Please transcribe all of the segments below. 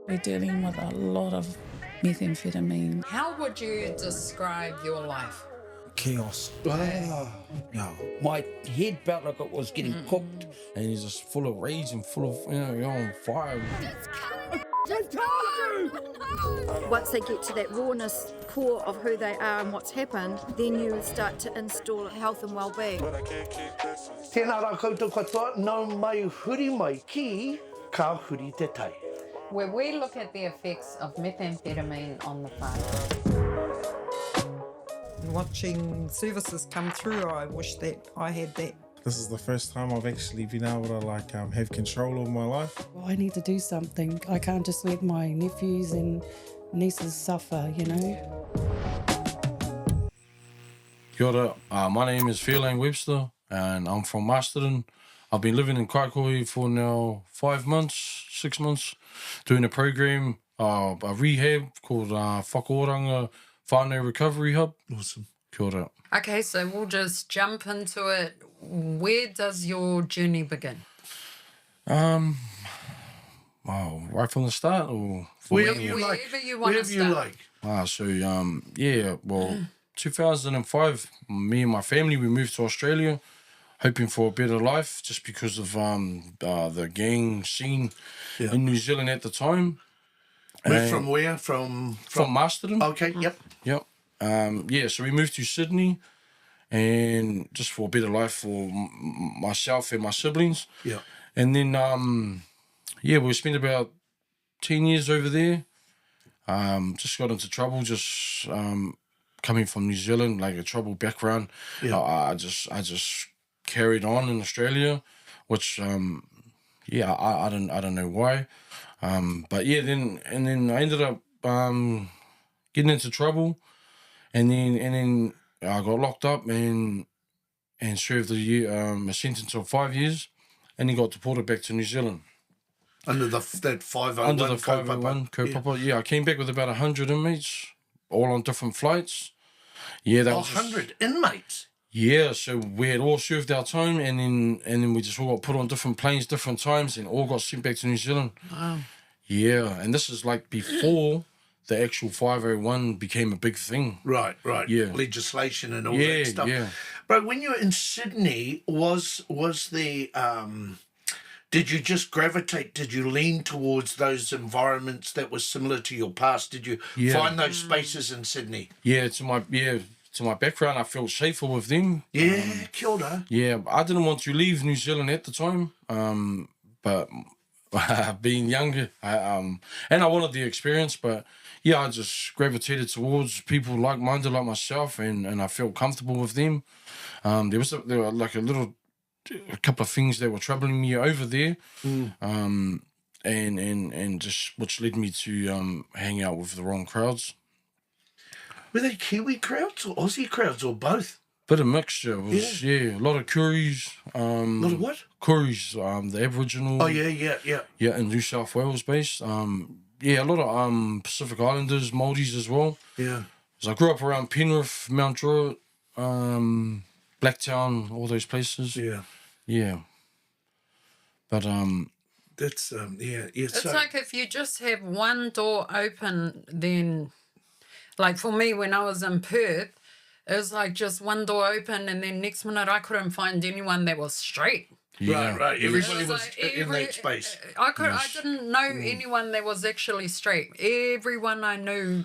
We're dealing with a lot of methamphetamine. How would you describe your life? Chaos. Ah. Yeah. My head felt like it was getting cooked, and he's just full of rage and full of, you're on fire. Once they get to that rawness core of who they are and what's happened, then you start to install health and well-being. Tēnā rā koutou katoa, nau mai huri mai ki, ka huri te tai. Where we look at the effects of methamphetamine on the farm. Watching services come through, I wish that I had that. This is the first time I've actually been able to have control of my life. I need to do something. I can't just let my nephews and nieces suffer, you know. Kia ora, my name is Fairlayne Webster, and I'm from Masterton. I've been living in Kaikohe for now 5 months, 6 months, doing a program, a rehab called Whakaoranga Whānau Recovery Hub. Awesome. Kia ora. Okay, so we'll just jump into it. Where does your journey begin? Well, right from the start, or Wherever you Wherever you want to Wherever you start. like. 2005, me and my family, we moved to Australia, hoping for a better life, just because of the gang scene in New Zealand at the time. Moved from where? From Masterton. Okay, yep. Yep. So we moved to Sydney, and just for a better life for myself and my siblings. Yeah. And then, we spent about 10 years over there. Just got into trouble, coming from New Zealand, like a troubled background. Yeah. I just carried on in Australia, which, I don't know why. Then I ended up getting into trouble, and then I got locked up and served a sentence of 5 years, and then got deported back to New Zealand. Under that 501 Under the 501 kaupapa. Yeah, I came back with about 100 inmates, all on different flights. Yeah, that was 100 inmates? Yeah, so we had all served our time, and then we just all got put on different planes, different times, and all got sent back to New Zealand. Wow. Yeah, and this is like before the actual 501 became a big thing. Right. Yeah. Legislation and all that stuff. Yeah. Bro, when you were in Sydney, was the did you just gravitate? Did you lean towards those environments that were similar to your past? Did you find those spaces in Sydney? Yeah, to my background, I felt safer with them. Yeah, kia ora. Yeah, I didn't want to leave New Zealand at the time, but being younger, and I wanted the experience, but yeah, I just gravitated towards people like-minded like myself, and I felt comfortable with them. There were like a couple of things that were troubling me over there, and just which led me to hang out with the wrong crowds. Were they Kiwi crowds or Aussie crowds or both? Bit of mixture. It was, a lot of Kuris. A lot of what? Kuris, the Aboriginal. Oh, yeah. Yeah, in New South Wales based. A lot of Pacific Islanders, Māoris as well. Yeah. So I grew up around Penrith, Mount Druitt, Blacktown, all those places. Yeah. Yeah. But That's It's like if you just have one door open, then, like for me when I was in Perth, it was like just one door open, and then next minute I couldn't find anyone that was straight. yeah. Right. Everybody It was like in that space. I didn't know anyone that was actually straight. Everyone I knew,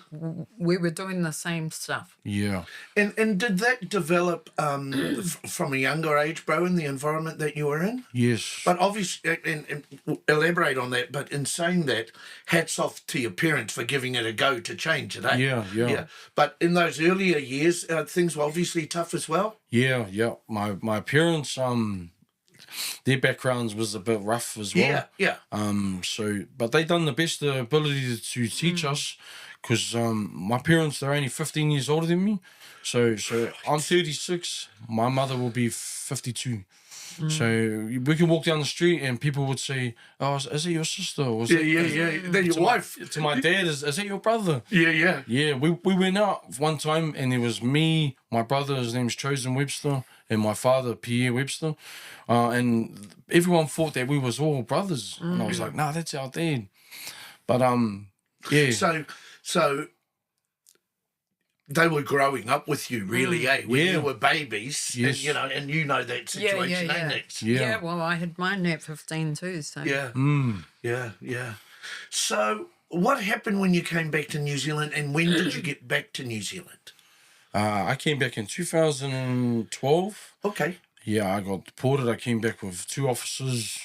we were doing the same stuff. Yeah. And did that develop from a younger age, bro, in the environment that you were in? Yes. But obviously, and elaborate on that, but in saying that, hats off to your parents for giving it a go to change it, eh? Yeah. But in those earlier years, things were obviously tough as well? Yeah. My parents, their backgrounds was a bit rough as well. Yeah. But they done the best of their ability to teach us, because my parents, they're only 15 years older than me. So I'm 36. My mother will be 52. So we can walk down the street and people would say, "Oh, is it your sister?" Or Yeah. Then your wife. To my dad, is it your brother? Yeah. Yeah, we went out one time and there was me, my brother, his name's Chosen Webster, and my father, Pio and Webster. And everyone thought that we was all brothers. And I was like, nah, that's our dad. But yeah. So they were growing up with you, really, eh? When you were babies, Yes. and you know that situation, eh, Nix? Yeah, well, I had mine at 15 too, so. Yeah. Yeah. So what happened when you came back to New Zealand, and when did you get back to New Zealand? I came back in 2012. Okay. Yeah, I got deported. I came back with 2 officers,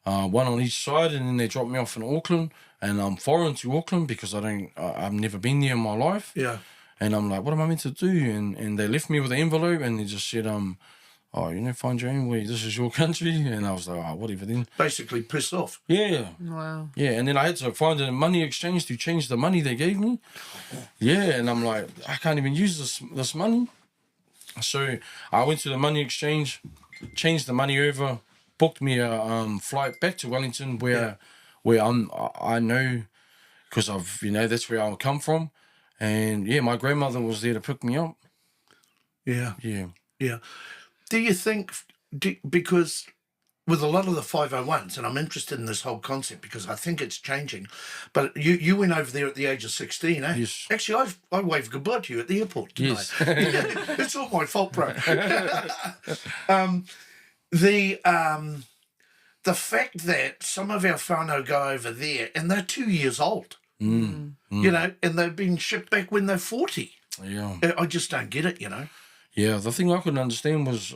one on each side, and then they dropped me off in Auckland. And I'm foreign to Auckland because I've never been there in my life. Yeah. And I'm like, what am I meant to do? And they left me with an envelope, and they just said, find your own way. This is your country. And I was like, whatever then. Basically pissed off. Yeah. Wow. Yeah, and then I had to find a money exchange to change the money they gave me. Yeah, and I'm like, I can't even use this money. So I went to the money exchange, changed the money over, booked me a flight back to Wellington where I know, because I've that's where I come from. And yeah, my grandmother was there to pick me up. Yeah. Yeah. Do you think, because with a lot of the 501s, and I'm interested in this whole concept because I think it's changing, but you went over there at the age of 16, eh? Yes. Actually, I waved goodbye to you at the airport, didn't Yes. I? It's all my fault, bro. The fact that some of our whānau go over there and they're 2 years old, and they've been shipped back when they're 40. Yeah. I just don't get it, Yeah, the thing I couldn't understand was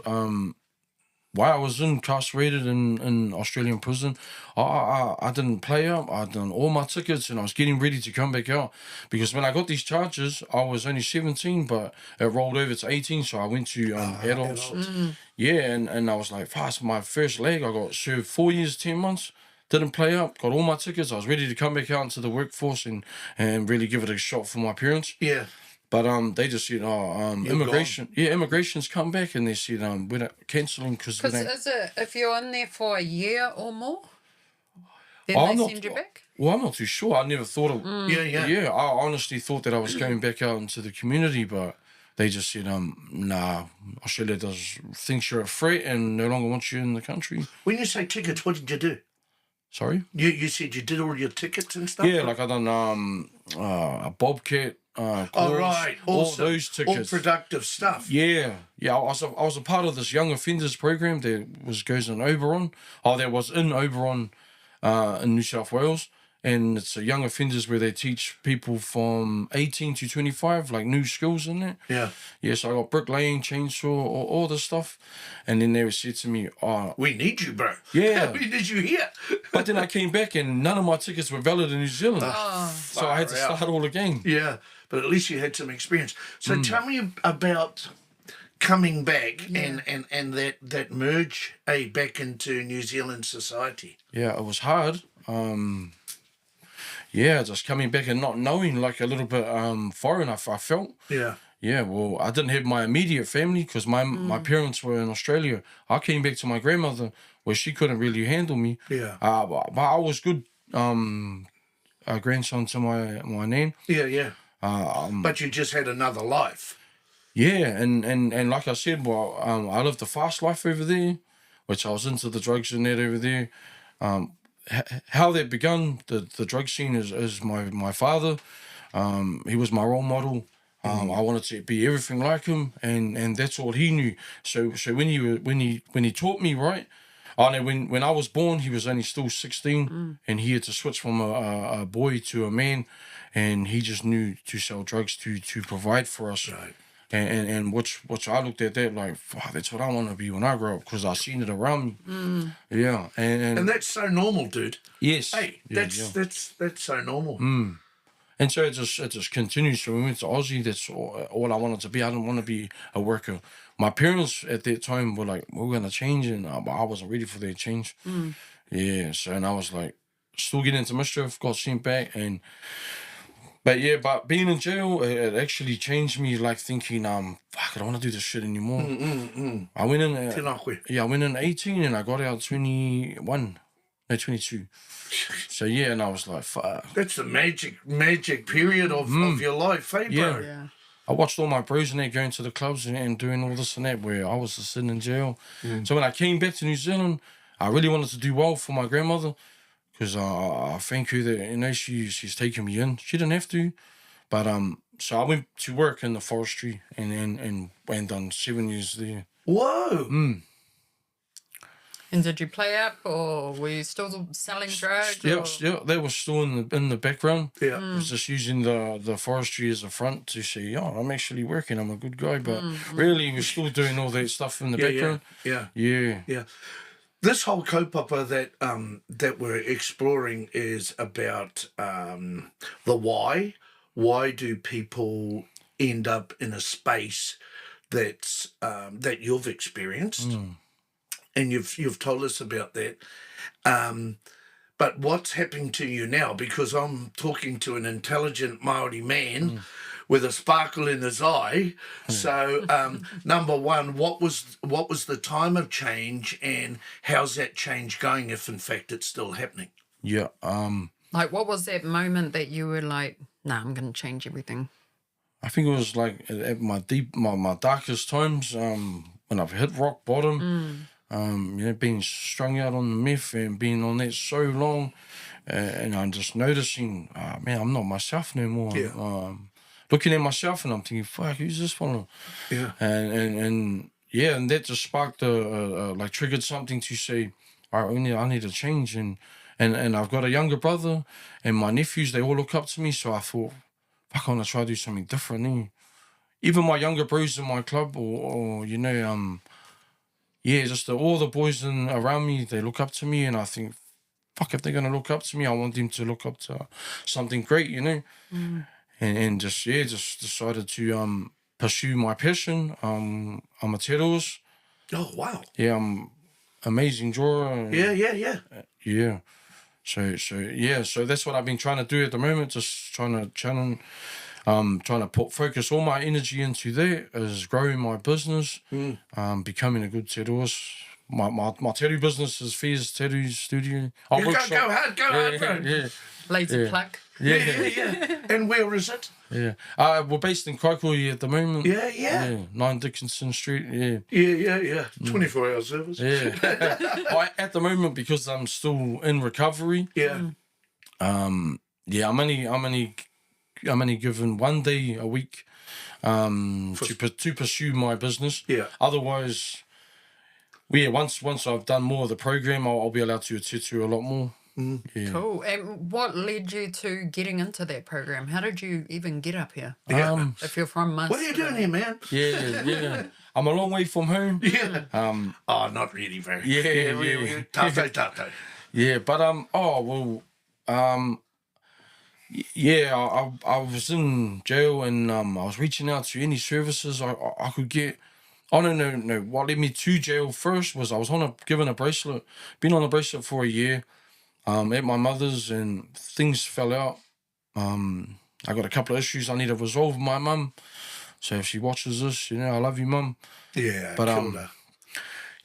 why I was incarcerated in Australian prison. I didn't play up. I'd done all my tickets and I was getting ready to come back out. Because when I got these charges, I was only 17, but it rolled over to 18, so I went to adults. Yeah, and I was like, fast, my first leg, I got served 4 years, 10 months. Didn't play up, got all my tickets. I was ready to come back out into the workforce and really give it a shot for my parents. Yeah. But they just said, immigration. Gone. Yeah, immigration's come back, and they said we're not cancelling because Is it if you're in there for a year or more, then I'm they not- send you back? Well, I'm not too sure. I never thought of. Yeah. Yeah, I honestly thought that I was going back out into the community, but they just said, nah, Australia thinks you're a threat and no longer wants you in the country. When you say tickets, what did you do? Sorry? You said you did all your tickets and stuff? Yeah, like I done a Bobcat. Oh, right. All Also, those tickets. all productive stuff. Yeah. I was a part of this young offenders program that goes in Oberon. That was in Oberon, in New South Wales, and it's a young offenders where they teach people from 18 to 25, like new skills in that. Yeah. Yeah, so I got bricklaying, chainsaw, all this stuff, and then they said to me, We need you, bro. Yeah. We need you here. but then I came back and none of my tickets were valid in New Zealand, so I had to far out. start all again. Yeah, but at least you had some experience. So tell me about coming back and that merge back into New Zealand society. Yeah, it was hard. Just coming back and not knowing, like a little bit foreign, I felt. Yeah. Yeah, well, I didn't have my immediate family because my parents were in Australia. I came back to my grandmother where she couldn't really handle me. Yeah. But I was good grandson to my nan. Yeah. But you just had another life. Yeah, and like I said, I lived a fast life over there, which I was into the drugs and that over there. How that begun, the drug scene is my father. He was my role model. I wanted to be everything like him, and that's all he knew. So when he taught me, right? I know when I was born, he was only still 16, and he had to switch from a boy to a man, and he just knew to sell drugs to provide for us. Right. And which I looked at that like, that's what I want to be when I grow up, because I seen it around me. Yeah, and that's so normal, dude. yes, Hey, that's so normal. And so it just continues. So we went to Aussie. That's all I wanted to be. I didn't want to be a worker. My parents at that time were like, we're gonna change, and I wasn't ready for that change. Yeah, so and I was like, still getting into mischief. Got sent back, but being in jail, it actually changed me. Like thinking, I don't want to do this shit anymore. I went in. I went in 18 and I got out 22. So yeah, and I was like, fuck. That's the magic period of your life, eh, bro? Yeah. I watched all my bros and they going to the clubs and doing all this and that, where I was just sitting in jail. So when I came back to New Zealand, I really wanted to do well for my grandmother, because I thank her that, you know, she's taken me in. She didn't have to, but so I went to work in the forestry and done 7 years there. Whoa. And did you play up, or were you still selling drugs? Yeah, they were still in the background. Yeah. I was just using the forestry as a front to say, oh, I'm actually working, I'm a good guy, but really we're still doing all that stuff in the background. Yeah. This whole kaupapa that we're exploring is about the why. Why do people end up in a space that's that you've experienced, and you've told us about that. But what's happening to you now? Because I'm talking to an intelligent Maori man with a sparkle in his eye. So, number one, what was the time of change, and how's that change going, if in fact it's still happening? Yeah. Like, what was that moment that you were like, nah, I'm going to change everything? I think it was like at my darkest times, when I've hit rock bottom, you know, being strung out on the meth and being on that so long, and I'm just noticing, man, I'm not myself no more. Yeah. Looking at myself and I'm thinking, fuck, who's this one? Yeah. And yeah, and that just sparked like triggered something to say, all right, I need to change, and I've got a younger brother, and my nephews, they all look up to me, so I thought, fuck, I want to try to do something different. Eh? Even my younger bros in my club, or you know, yeah, just all the boys around me, they look up to me, and I think, fuck, if they're gonna look up to me, I want them to look up to something great, you know. And just decided to pursue my passion. I'm a Aotearoa. Oh, wow. Yeah, I'm amazing drawer. Yeah. So that's what I've been trying to do at the moment. Just trying to channel, trying to focus all my energy into that, is growing my business, becoming a good tattooer. My tattoo business is Fear's Tattoo Studio. Go hard, bro. Yeah. Lazy plug. Yeah. And where is it? Yeah. We're based in Kaikoui at the moment. Yeah. 9 Dickinson Street. Yeah. 24-hour service. Yeah. At the moment, because I'm still in recovery. Yeah. Yeah, I'm only given 1 day a week to pursue my business. Yeah. Otherwise, once I've done more of the program, I'll be allowed to tattoo a lot more. Yeah. Cool. And what led you to getting into that program? How did you even get up here? If you're from Munster. What are you doing here, man? Yeah. I'm a long way from home. Yeah. Not really very. Yeah. Tato. Yeah, but I was in jail, and I was reaching out to any services I could get. I don't know. What led me to jail first was I was given a bracelet. Been on a bracelet for a year. At my mother's, and things fell out. I got a couple of issues I need to resolve with my mum. So if she watches this, you know, I love you, mum. Yeah, but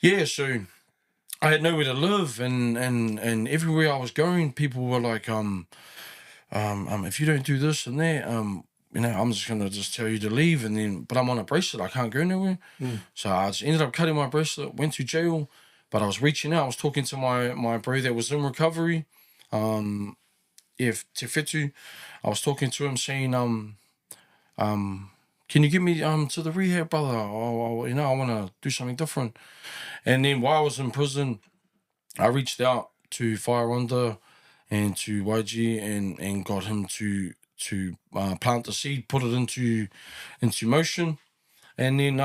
yeah, so I had nowhere to live, and everywhere I was going, people were like, if you don't do this and that, you know, I'm just gonna tell you to leave, but I'm on a bracelet, I can't go nowhere. So I just ended up cutting my bracelet, went to jail. But I was reaching out. I was talking to my bro that was in recovery, Te Whetu. I was talking to him saying, can you get me to the rehab, brother? You know, I want to do something different. And then while I was in prison, I reached out to Fire Under and to YG and got him to plant the seed, put it into motion. And then,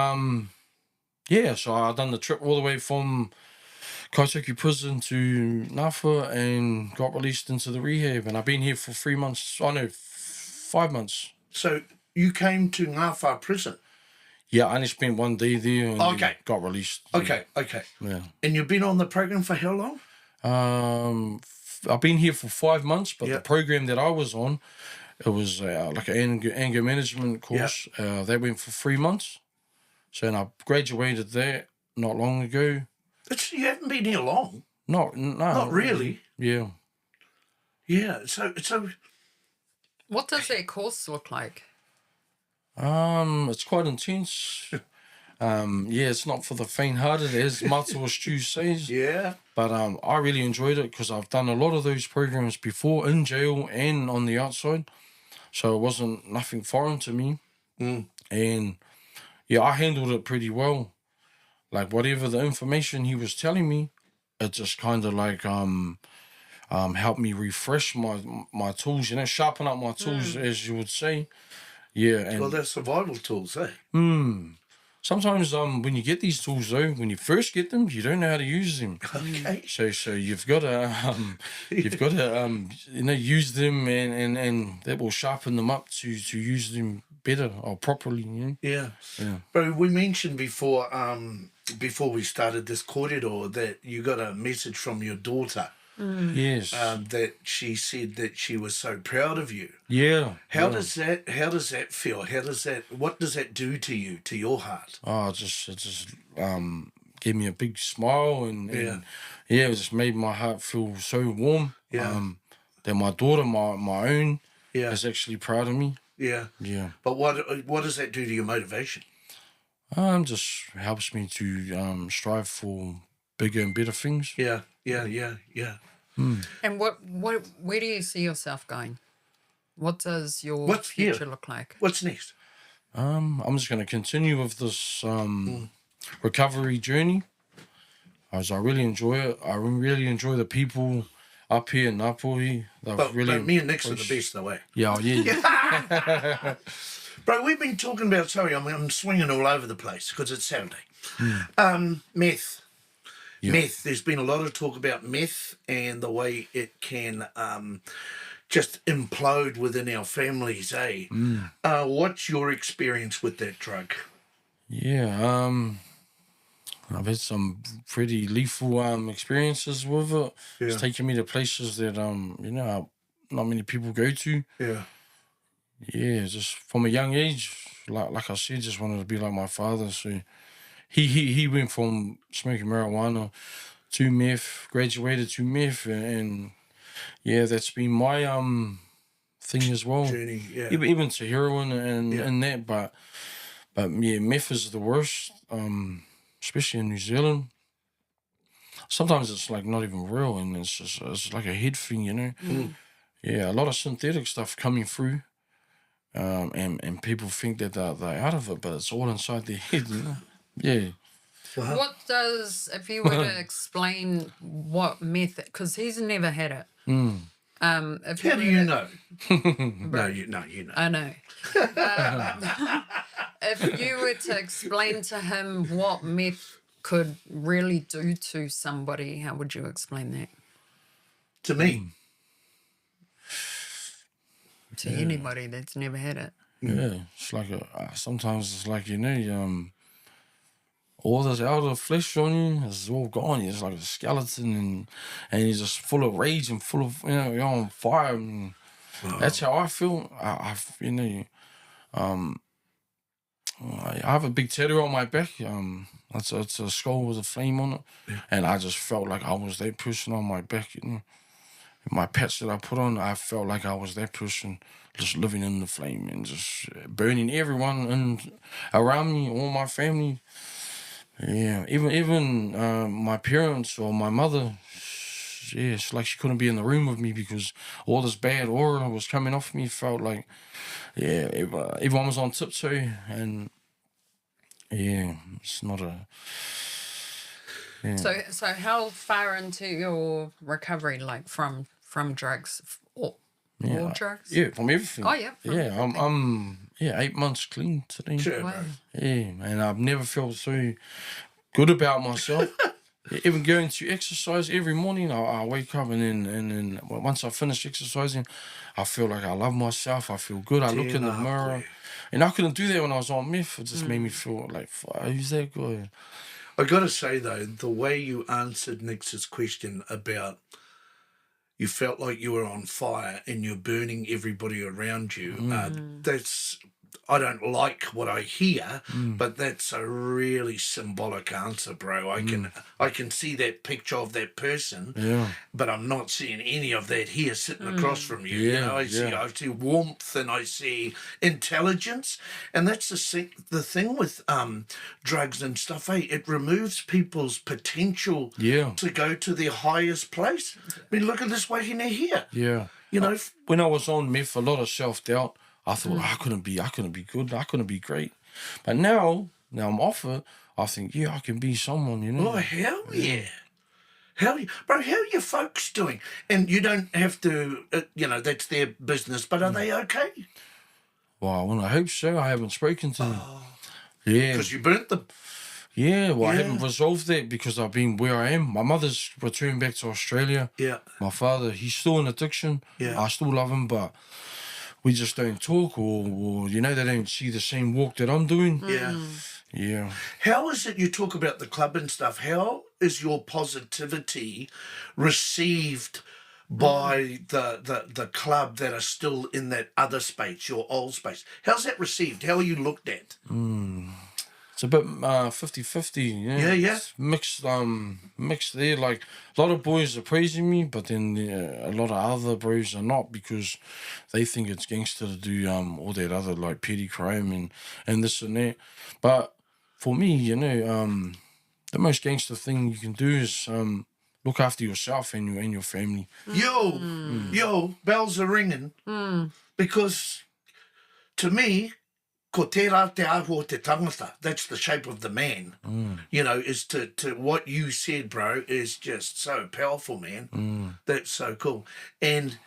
so I done the trip all the way from Kaitoku prison to Ngāwhā and got released into the rehab, and I've been here for 5 months. So you came to Ngāwhā prison? Yeah, I only spent 1 day there and then got released. Okay. Yeah. And you've been on the program for how long? I've been here for 5 months, but the program that I was on, it was like an anger management course. That went for 3 months. So and I graduated that not long ago. You haven't been here long. No. Not really. Yeah. Yeah. So. What does that course look like? It's quite intense. Yeah, it's not for the faint-hearted, as Mata or Stu says. Yeah. But I really enjoyed it because I've done a lot of those programs before in jail and on the outside. So it wasn't nothing foreign to me. And yeah, I handled it pretty well. Like whatever the information he was telling me, it just kind of like helped me refresh my tools, sharpen up my tools, as you would say. Yeah, and Well, they're survival tools, eh? sometimes when you get these tools though, when you first get them, you don't know how to use them. Okay. So you've got to use them and that will sharpen them up to use them better or properly. Yeah. Yeah. Bro, we mentioned before we started this corridor that you got a message from your daughter. Yes. That she said that she was so proud of you. Yeah. How does that feel? What does that do to you, to your heart? Oh, it just gave me a big smile and it just made my heart feel so warm. Yeah. That my daughter, my own, Yeah. is actually proud of me. Yeah. Yeah. But what does that do to your motivation? Just helps me to strive for bigger and better things. Yeah. And where do you see yourself going? What does your future look like? What's next? I'm just going to continue with this recovery journey. As I really enjoy it. I really enjoy the people up here in Napoli. But me and Nix are the best, though, eh? Yeah, yeah. Bro, we've been talking about, sorry, I'm swinging all over the place because it's Saturday. Meth. Yeah. Meth. There's been a lot of talk about meth and the way it can just implode within our families, eh? What's your experience with that drug? Yeah, I've had some pretty lethal experiences with it. Yeah. It's taken me to places that not many people go to. Yeah. Yeah, just from a young age, like I said, just wanted to be like my father. So he went from smoking marijuana to meth, graduated to meth, and yeah, that's been my thing as well. Journey, yeah. Even to heroin and that, but yeah, meth is the worst, especially in New Zealand. Sometimes it's like not even real, and it's like a head thing, Yeah, a lot of synthetic stuff coming through. And people think that they're out of it, but it's all inside their head, Yeah. Wow. What does, if you were to explain what meth, because he's never had it. If How do you know? No, you know. I know. If you were to explain to him what meth could really do to somebody, how would you explain that? To me. To anybody that's never had it. Yeah, it's like sometimes it's like all this outer flesh on you is all gone. It's like a skeleton, and you're just full of rage and full of you're on fire. And that's how I feel. I have a big tattoo on my back. It's a skull with a flame on it, and I just felt like I was that person on my back. My pets that I put on, I felt like I was that person, just living in the flame and just burning everyone around me, all my family. Yeah, even my parents or my mother. Yeah, it's like she couldn't be in the room with me because all this bad aura was coming off me. Felt like, everyone was on tiptoe, and it's not a. Yeah. So how far into your recovery, like from drugs, all drugs? Yeah, from everything. Oh yeah. I'm 8 months clean today. Sure, Wow. bro. Yeah, and I've never felt so good about myself. Even going to exercise every morning, I wake up and then once I finish exercising, I feel like I love myself. I feel good. I look in the mirror, and I couldn't do that when I was on meth. It just made me feel like, who's that guy? I got to say, though, the way you answered Nix's question about you felt like you were on fire and you're burning everybody around you, I don't like what I hear, but that's a really symbolic answer, bro. I can see that picture of that person, but I'm not seeing any of that here sitting across from you. You know, I see warmth and I see intelligence, and that's the thing with drugs and stuff. It removes people's potential to go to their highest place. I mean, look at this wahine here. Yeah. You know, When I was on meth, a lot of self-doubt. I thought, I couldn't be good, I couldn't be great. But now I'm off it, I think, I can be someone, you know. oh hell yeah. How are your folks doing? And you don't have to, that's their business, but are they okay? Well, I hope so. I haven't spoken to them. Yeah. Because you burnt them. Yeah, well, I haven't resolved that because I've been where I am. My mother's returned back to Australia. Yeah. My father, he's still in addiction. Yeah. I still love him, but we just don't talk or they don't see the same walk that I'm doing. Yeah. Yeah. How is it you talk about the club and stuff? How is your positivity received by the club that are still in that other space, your old space? How's that received? How are you looked at? It's a bit 50-50. Yeah, yeah. It's mixed there. Like, a lot of boys are praising me, but then a lot of other bros are not because they think it's gangster to do all that other, like, petty crime and this and that. But for me, the most gangster thing you can do is look after yourself and your family. Yo, bells are ringing. Because to me, ko tērā te aho te tangata, that's the shape of the man. Is to what you said, bro, is just so powerful, man. That's so cool. And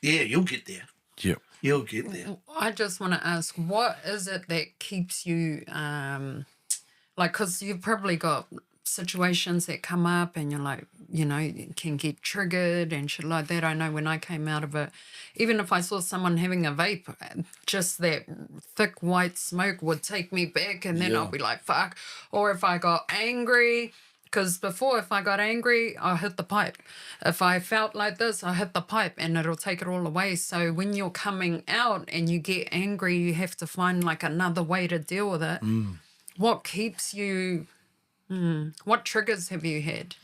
yeah, you'll get there. Yep. You'll get there. I just want to ask, what is it that keeps you, because you've probably got situations that come up and you're like, you can get triggered and shit like that. I know when I came out of it, even if I saw someone having a vape, just that thick white smoke would take me back and then I'll be like, fuck. Or if I got angry, because before if I got angry, I hit the pipe. If I felt like this, I hit the pipe and it'll take it all away. So when you're coming out and you get angry, you have to find like another way to deal with it. What keeps you... What triggers have you had?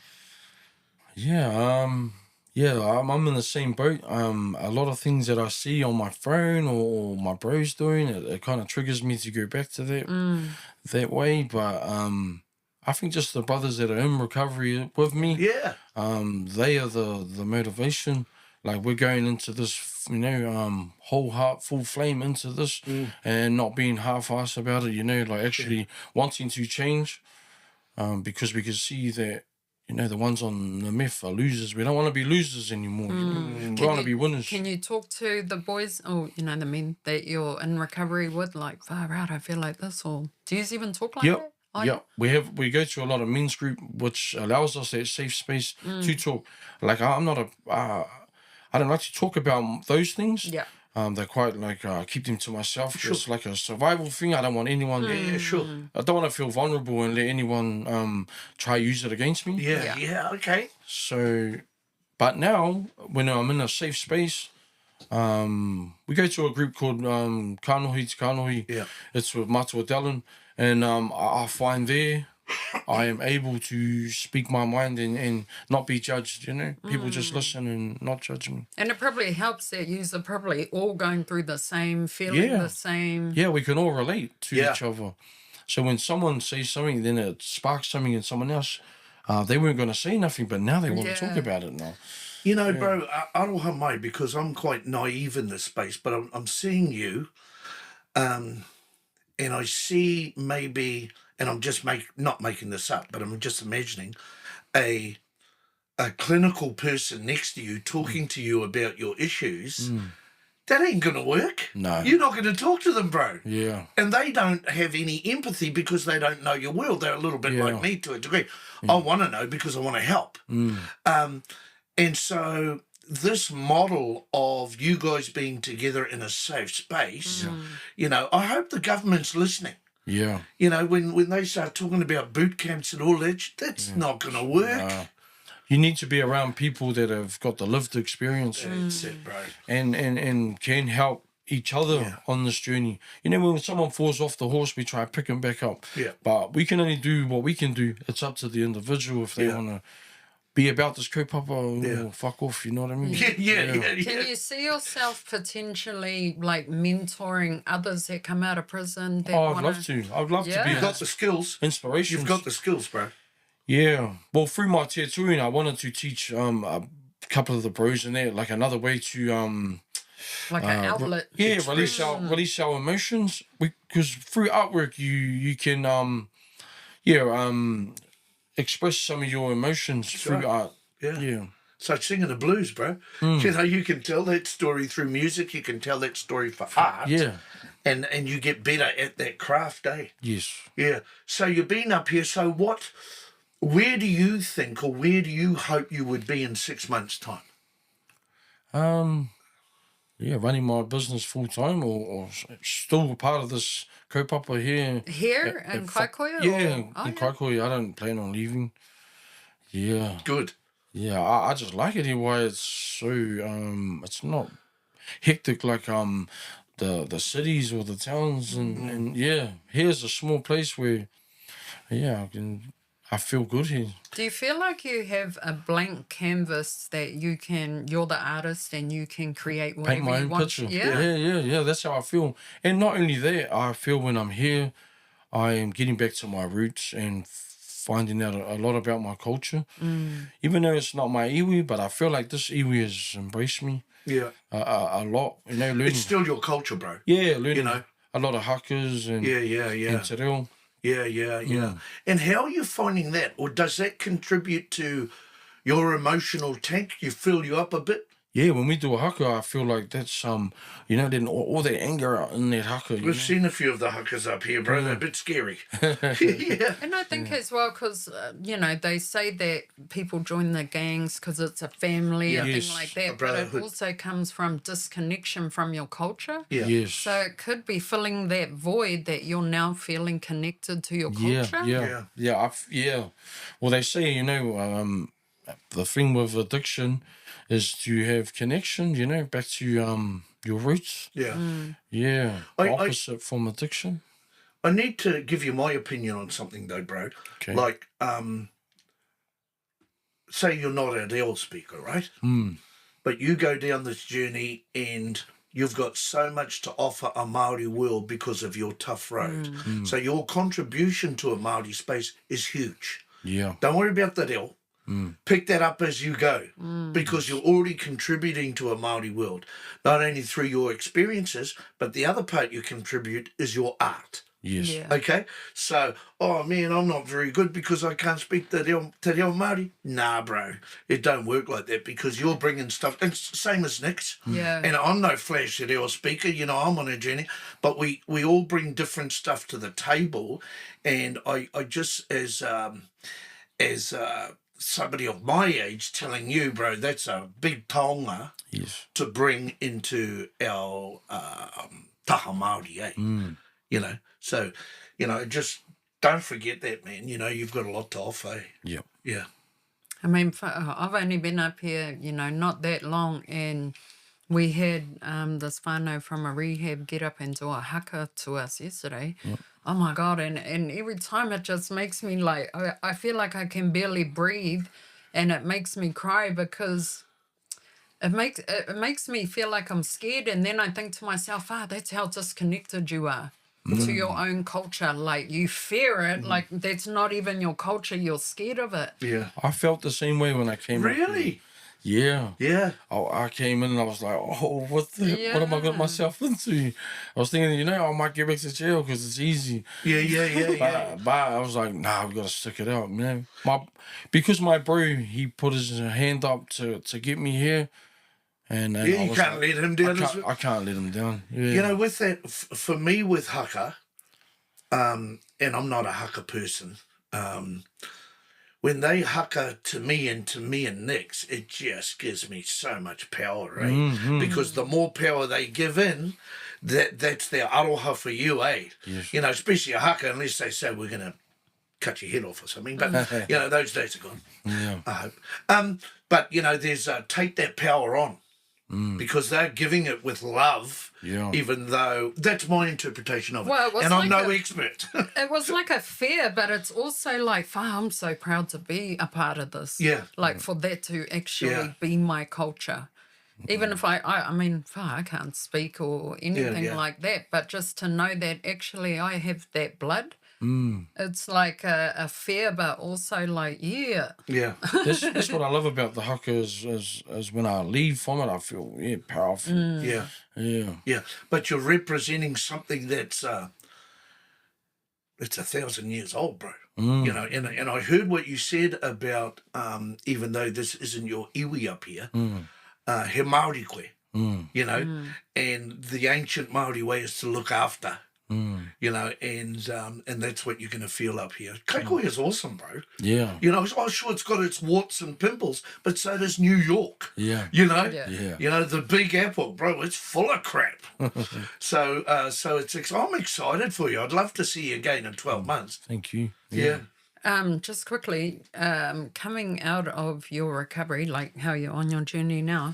I'm in the same boat. A lot of things that I see on my phone or my bros doing, it kind of triggers me to go back to that way. But I think just the brothers that are in recovery with me, they are the motivation. Like, we're going into this, whole heart, full flame into this and not being half-assed about it, like actually wanting to change. Because we can see that, the ones on the meth are losers. We don't want to be losers anymore. We want to be winners. Can you talk to the boys or, the men that you're in recovery with, like, far out, I feel like this, or do you even talk like that? We go to a lot of men's group, which allows us that safe space to talk. Like, I'm not I don't like to talk about those things. Yeah. They're quite like, keep them to myself. It's like a survival thing. I don't want anyone... I don't want to feel vulnerable and let anyone try use it against me. Okay. So, but now, when I'm in a safe space, we go to a group called Kanohi Te Kanohi. Yeah. It's with Matua Dallin. And I find there... I am able to speak my mind and not be judged, People just listen and not judge me. And it probably helps that you're probably all going through the same, feeling the same. Yeah, we can all relate to each other. So when someone says something, then it sparks something in someone else. They weren't going to say nothing, but now they want to talk about it now. Bro, aroha mai, because I'm quite naive in this space, but I'm seeing you, and I see maybe... And I'm just not making this up, but I'm just imagining a clinical person next to you talking to you about your issues. That ain't going to work. No. You're not going to talk to them, bro. Yeah. And they don't have any empathy because they don't know your world. They're a little bit like me to a degree. I want to know because I want to help. And so this model of you guys being together in a safe space, I hope the government's listening. Yeah. When they start talking about boot camps and all that, that's not going to work. You need to be around people that have got the lived experience. That's it, bro. And can help each other on this journey. You know, when someone falls off the horse, we try to pick them back up. Yeah. But we can only do what we can do. It's up to the individual if they want to be about this kaupapa or fuck off, you know what I mean? Yeah. Can you see yourself potentially like mentoring others that come out of prison? That I'd love to. I'd love to be You've got the skills. inspiration. You've got the skills, bro. Yeah. Well, through my te tuing, I wanted to teach a couple of the bros in there, like another way to like an outlet. release our emotions. Because through artwork, you can express some of your emotions through art. Yeah. So singing the blues, bro. You know, you can tell that story through music. You can tell that story for art. Yeah. And you get better at that craft, eh? Yes. Yeah. So you've been up here. So where do you think, or where do you hope you would be in 6 months' time? Running my business full time or still a part of this kaupapa here. Here in Kaikoia? In Kaikoia. I don't plan on leaving. Yeah. Good. Yeah, I just like it here. Why it's so it's not hectic like the cities or the towns and here's a small place where I feel good here. Do you feel like you have a blank canvas that you're the artist and you can create whatever Paint my you own want? picture. Yeah. Yeah. That's how I feel. And not only that, I feel when I'm here, I am getting back to my roots and finding out a lot about my culture. Even though it's not my iwi, but I feel like this iwi has embraced me a lot. You know, learning. It's still your culture, bro. Yeah, learning You know. a lot of hakas and and te reo. Yeah. And how are you finding that? Or does that contribute to your emotional tank? You fill you up a bit? Yeah, when we do a haka, I feel like that's then all that anger out in that haka. We've seen a few of the hakas up here, bro. They're a bit scary. Yeah. And I think as well, because, they say that people join the gangs because it's a family and things like that, but it also comes from disconnection from your culture. Yeah. Yes. So it could be filling that void that you're now feeling connected to your culture. Yeah. Well, they say, the thing with addiction is to have connection, back to your roots. Yeah. Yeah. I- Opposite from addiction. I need to give you my opinion on something though, bro. Okay. Like, say you're not a Reo speaker, right? But you go down this journey and you've got so much to offer a Māori world because of your tough road. So your contribution to a Māori space is huge. Yeah. Don't worry about the Reo. Pick that up as you go because you're already contributing to a Māori world, not only through your experiences, but the other part you contribute is your art. Yes. Yeah. Okay? So, oh man, I'm not very good because I can't speak te reo Māori. Nah, bro. It don't work like that because you're bringing stuff. It's same as Nix. Yeah. And I'm no flash reo speaker, I'm on a journey. But we all bring different stuff to the table. And I just, as somebody of my age telling you, bro, that's a big taonga to bring into our taha Māori, eh? So, just don't forget that, man. You've got a lot to offer. Eh? Yeah. I mean, I've only been up here, not that long, and we had this whānau from a rehab get up and do a haka to us yesterday. Oh my God, and every time it just makes me like, I feel like I can barely breathe, and it makes me cry because it makes me feel like I'm scared, and then I think to myself, that's how disconnected you are to your own culture. Like, you fear it, like that's not even your culture, you're scared of it. Yeah. I felt the same way when I came up here. Really? Yeah. Yeah. I came in and I was like, what am I getting myself into? I was thinking, I might get back to jail because it's easy. Yeah. But I was like, nah, we got to stick it out, man. Because my bro, he put his hand up to get me here. And you can't let him down. I can't let him down. Yeah. With that, for me with haka, and I'm not a haka person, when they haka to me and Nix, it just gives me so much power, eh? Because the more power they give in, that's their aroha for you, eh? Yes. Especially a haka, unless they say we're going to cut your head off or something. But, those days are gone. Yeah. I hope. But, there's take that power on. because they're giving it with love, Yeah. even though that's my interpretation of it. Well, it was and I'm like no a- expert. It was like a fear, but it's also like, I'm so proud to be a part of this. Yeah. Like for that to actually Yeah. be my culture. Even if I mean, I can't speak or anything yeah. like that, but just to know that actually I have that blood, it's like a fear, but also like, yeah. Yeah. That's what I love about the haka is when I leave from it, I feel powerful. Yeah. Yeah. Yeah. But you're representing something that's it's 1,000 years old, bro. You know, and I heard what you said about even though this isn't your iwi up here, he Māori koe, you know, and the ancient Māori way is to look after. You know, and that's what you're going to feel up here. Kaikohe is awesome, bro. Yeah. You know, I'm sure it's got its warts and pimples, but so does New York. Yeah. You know, Yeah. you know the Big Apple, bro. It's full of crap. so I'm excited for you. I'd love to see you again in 12 months. Thank you. Yeah. Just quickly, coming out of your recovery, like how you're on your journey now,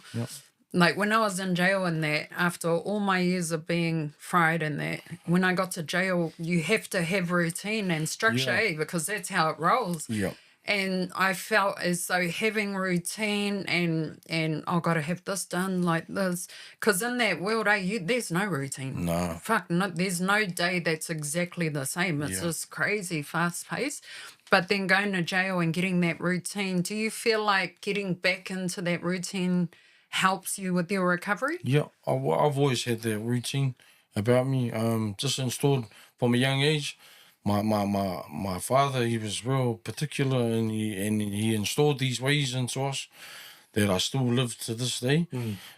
like when I was in jail and that, after all my years of being fried and that, when I got to jail, you have to have routine and structure, because that's how it rolls. Yeah. And I felt as though having routine and I've got to have this done like this, because in that world, there's no routine. No. Fuck, no, there's no day that's exactly the same. It's just crazy fast paced. But then going to jail and getting that routine, do you feel like getting back into that routine helps you with your recovery? Yeah, I've always had that routine about me. Just installed from a young age. My father, he was real particular, and he installed these ways into us that I still live to this day.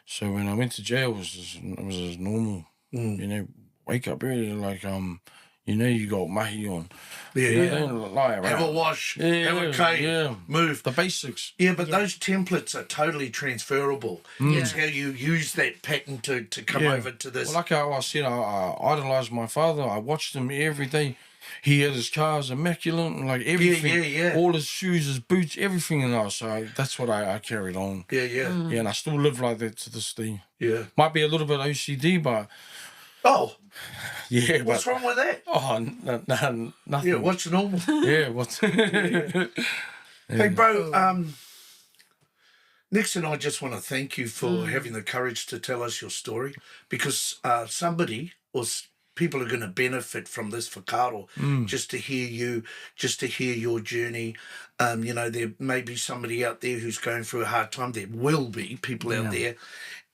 So when I went to jail, it was just normal. You know, wake up early, like you know, you got mahi on. You know, don't lie around. Have a wash, have a cake, move. The basics. Yeah, but those templates are totally transferable. It's how you use that pattern to come over to this. Well, like how I said, I idolised my father. I watched him every day. He had his cars immaculate, and like everything. Yeah. All his shoes, his boots, everything in us. So that's what I carried on. Yeah. Yeah, and I still live like that to this day. Yeah. Might be a little bit OCD, but Oh, yeah. what's wrong with that? Oh, nothing. Yeah, what's normal? Yeah, what's... Hey, bro, Nix and I just want to thank you for having the courage to tell us your story, because somebody or people are going to benefit from this whakaaro, just to hear you, just to hear your journey. You know, there may be somebody out there who's going through a hard time. There will be people out there,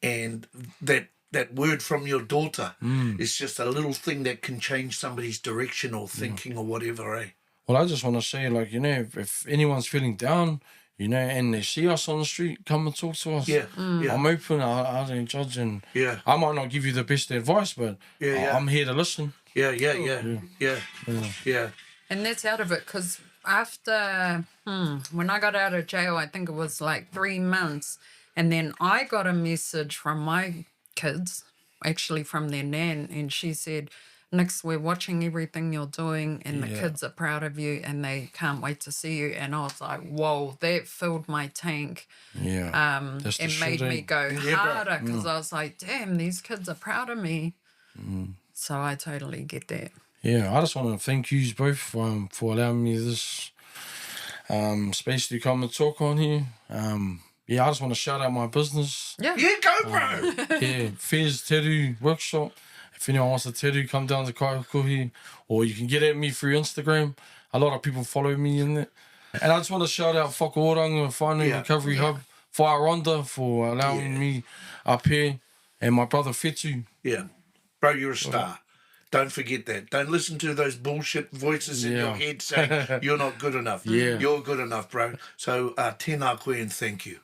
and that word from your daughter is just a little thing that can change somebody's direction or thinking or whatever, eh? Well, I just want to say, like, you know, if anyone's feeling down, you know, and they see us on the street, come and talk to us. Yeah. I'm open, I don't judge, and Yeah. I might not give you the best advice, but I'm here to listen. Yeah. And that's out of it, because after, when I got out of jail, I think it was like 3 months, and then I got a message from my kids, actually from their nan, and she said, Nix, we're watching everything you're doing, and the kids are proud of you, and they can't wait to see you. And I was like, whoa, that filled my tank. Yeah. That's the It made shit, me eh? go harder, because I was like, damn, these kids are proud of me. So I totally get that. Yeah, I just want to thank you both for allowing me this space to come and talk on here. Yeah, I just want to shout out my business. Yeah. Yeah, go, bro. Yeah, Fairs Teru Workshop. If anyone wants to teru, come down to Kaikohe, or you can get at me through Instagram. A lot of people follow me in it. And I just want to shout out Whakaoranga Whānau Recovery Hub, Whaeronda, for allowing me up here, and my brother Whetu. Yeah. Bro, you're a star. Don't forget that. Don't listen to those bullshit voices in your head saying you're not good enough. Yeah. You're good enough, bro. So, tēnā koe and thank you.